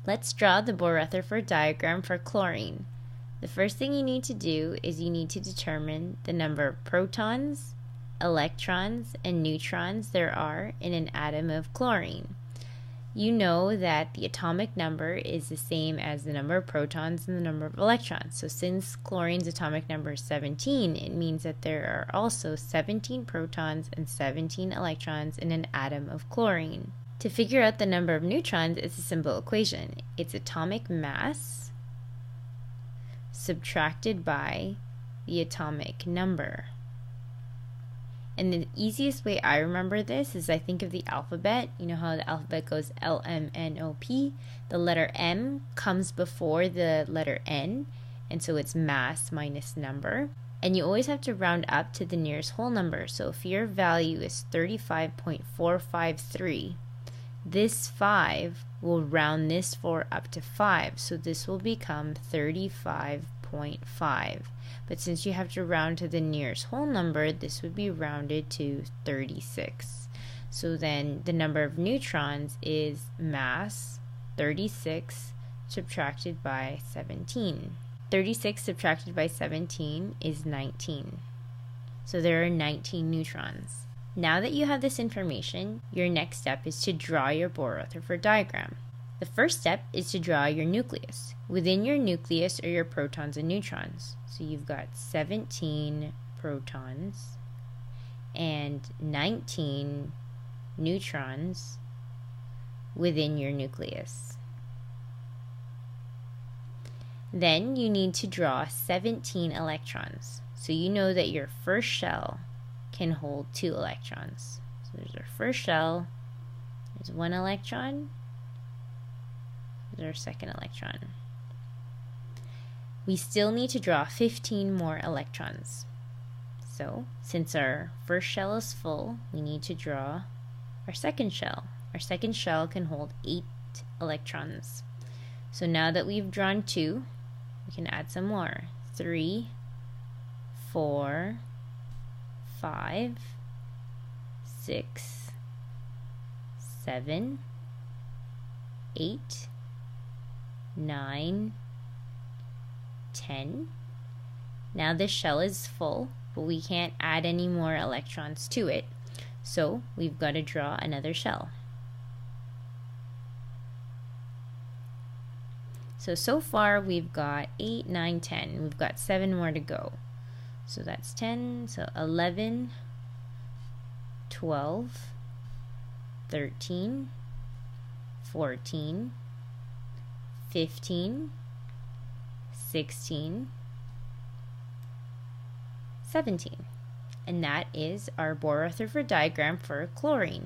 Let's draw the Bohr-Rutherford diagram for chlorine. The first thing you need to do is you need to determine the number of protons, electrons, and neutrons there are in an atom of chlorine. You know that the atomic number is the same as the number of protons and the number of electrons. So since chlorine's atomic number is 17, it means that there are also 17 protons and 17 electrons in an atom of chlorine. To figure out the number of neutrons, it's a simple equation. It's atomic mass subtracted by the atomic number. And the easiest way I remember this is I think of the alphabet. You know how the alphabet goes L, M, N, O, P? The letter M comes before the letter N, and so it's mass minus number. And you always have to round up to the nearest whole number. So if your value is 35.453, this 5 will round this 4 up to 5. So this will become 35.5. But since you have to round to the nearest whole number, this would be rounded to 36. So then the number of neutrons is mass 36 subtracted by 17. 36 subtracted by 17 is 19. So there are 19 neutrons. Now that you have this information, your next step is to draw your Bohr-Rutherford diagram. The first step is to draw your nucleus. Within your nucleus are your protons and neutrons. So you've got 17 protons and 19 neutrons within your nucleus. Then you need to draw 17 electrons. So you know that your first shell can hold 2 electrons. So there's our first shell, there's 1 electron, there's our second electron. We still need to draw 15 more electrons. So since our first shell is full, we need to draw our second shell. Our second shell can hold 8 electrons. So now that we've drawn 2, we can add some more. 3, 4, 5, 6, 7, 8, 9, 10. Now this shell is full, but we can't add any more electrons to it. So we've got to draw another shell. So far we've got 8, 9, 10. We've got 7 more to go. So that's 10, so 11, 12, 13, 14, 15, 16, 17. And that is our Bohr-Rutherford diagram for chlorine.